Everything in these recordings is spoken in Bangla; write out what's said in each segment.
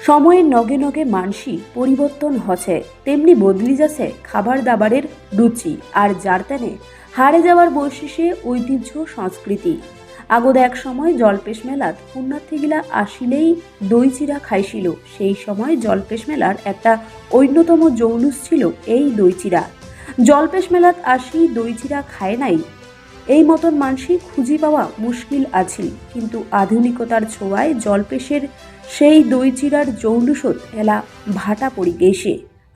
সময়ের নগে নগে মানসি পরিবর্তন হচ্ছে, তেমনি বদলি যাচ্ছে খাবার দাবারের রুচি আর যার তেনে হারে যাওয়ার বৈশিষ্ট্যে ঐতিহ্য সংস্কৃতি। আগত এক সময় জলপেশ মেলাত পুণ্যার্থীগিলা আসিলেই দই চিরা খাইছিল। সেই সময় জলপেশ মেলার একটা অন্যতম জৌলুস ছিল এই দই চিরা। জলপেশ মেলাত আসি দই চিরা খায় নাই এই মতন মানসি খুঁজি পাওয়া মুশকিল আছিল, কিন্তু আধুনিকতার ছোঁয়ায় জলপেশের সেই দই চিরার জৌলুসত এলা ভাটা পড়ি গেছে।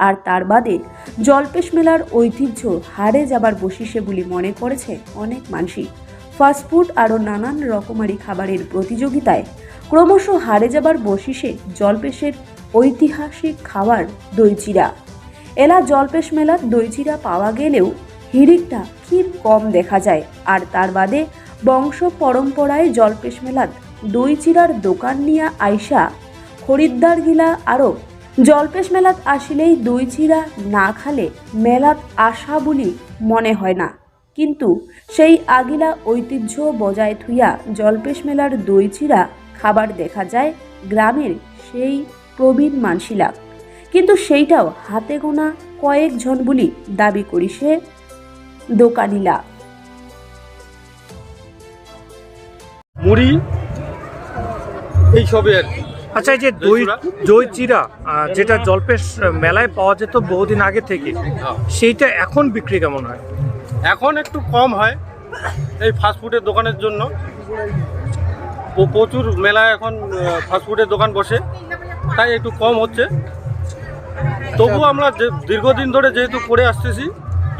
আর তার বাদে জলপেশ মেলার ঐতিহ্য হারে যাবার বসিসে বলে মনে করেছে অনেক মানসি। ফাস্টফুড আরও নানান রকমারি খাবারের প্রতিযোগিতায় ক্রমশ হারে যাবার বসিসে জলপেশের ঐতিহাসিক খাবার দই চিরা। এলা জলপেশ মেলার দই চিরা পাওয়া গেলেও হিড়িকটা খুব কম দেখা যায়। আর তার বাদে বংশ পরম্পরায় জলপেশ মেলাত দই চিরার দোকান নিয়ে আইসা খরিদ্দার গিলা আরও জলপেশ মেলাত আসিলেই দই চিরা না খালে মেলাত আসা বলি মনে হয় না। কিন্তু সেই আগিলা ঐতিহ্য বজায় থুইয়া জলপেশ মেলার দই চিরা খাবার দেখা যায় গ্রামের সেই প্রবীণ মানসিলা, কিন্তু সেইটাও হাতে গোনা কয়েকজন বলি দাবি করিছে দোকানিলা। মুড়ি এইসবের। আচ্ছা, এই যে দই চিরা যেটা জলপেশ মেলায় পাওয়া যেত বহুদিন আগে থেকে, সেইটা এখন বিক্রি কেমন হয়? এখন একটু কম হয় এই ফাস্টফুডের দোকানের জন্য। প্রচুর মেলায় এখন ফাস্টফুডের দোকান বসে, তাই একটু কম হচ্ছে। তবু আমরা দীর্ঘদিন ধরে যেহেতু করে আসতেছি,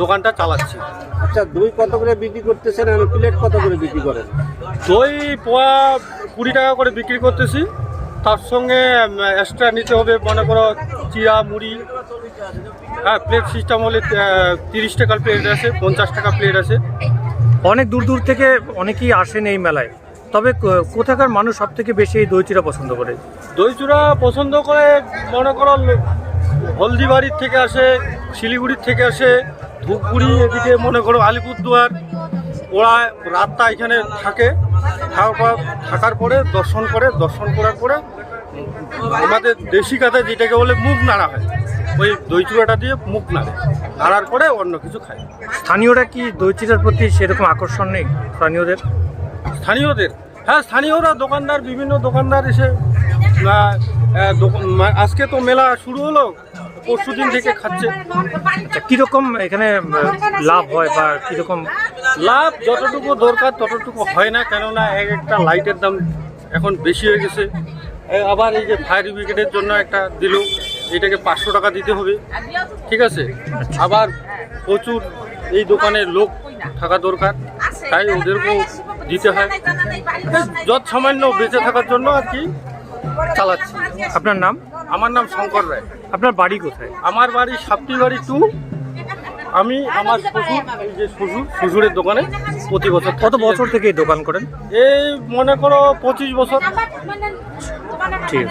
দোকানটা চালাচ্ছি। আচ্ছা, দই কত করে বিক্রি করতেছেন আর প্লেট কত করে বিক্রি করেন? দই পোয়া 20 টাকা করে বিক্রি করতেছি। তার সঙ্গে এক্সট্রা নিতে হবে, মনে করো চিরা মুড়ি। হ্যাঁ, প্লেট সিস্টেম হলে 30 টাকার প্লেট আছে, 50 টাকা প্লেট আছে। অনেক দূর দূর থেকে অনেকেই আসেন এই মেলায়, তবে কোথাকার মানুষ সব থেকে বেশি এই দই চিরা পছন্দ করে? দই চূড়া পছন্দ করে মনে করো হলদিবাড়ির থেকে আসে, শিলিগুড়ির থেকে আসে, ধূপগুড়ি, এদিকে মনে করো আলিপুরদুয়ার। ওরা রাতটা এখানে থাকে, থাকার পরে দর্শন করার পরে আমাদের দেশি কাথায় যেটাকে বলে মুখ নাড়া হয়, ওই দই চূড়াটা দিয়ে মুখ নাড়ার পরে অন্য কিছু খায়। স্থানীয়রা কি দই চিরার প্রতি সেরকম আকর্ষণ নেই স্থানীয়দের? হ্যাঁ, স্থানীয়রা দোকানদার, বিভিন্ন দোকানদার এসে আজকে তো মেলা শুরু হলো, পরশুদিন থেকে খাচ্ছে। আচ্ছা, কীরকম এখানে লাভ হয় বা কীরকম? লাভ যতটুকু দরকার ততটুকু হয় না, কেননা একটা লাইটের দাম এখন বেশি হয়ে গেছে। আবার এই যে ফায়ার ব্রিগেডের জন্য একটা দিল, এটাকে 500 টাকা দিতে হবে, ঠিক আছে। আবার প্রচুর এই দোকানে লোক থাকা দরকার, তাই ওদেরকেও দিতে হয়। যত সামান্য বেঁচে থাকার জন্য আর কি চালাচ্ছি। আপনার নাম? আমার নাম শঙ্কর রায়। আপনার বাড়ি কোথায়? আমার বাড়ি সাপ্তিবাড়ি 2। আমি আমার শ্বশুরের দোকানে প্রতি বছর। কত বছর থেকে এই দোকান করেন? এই মনে করো 25 বছর। ঠিক।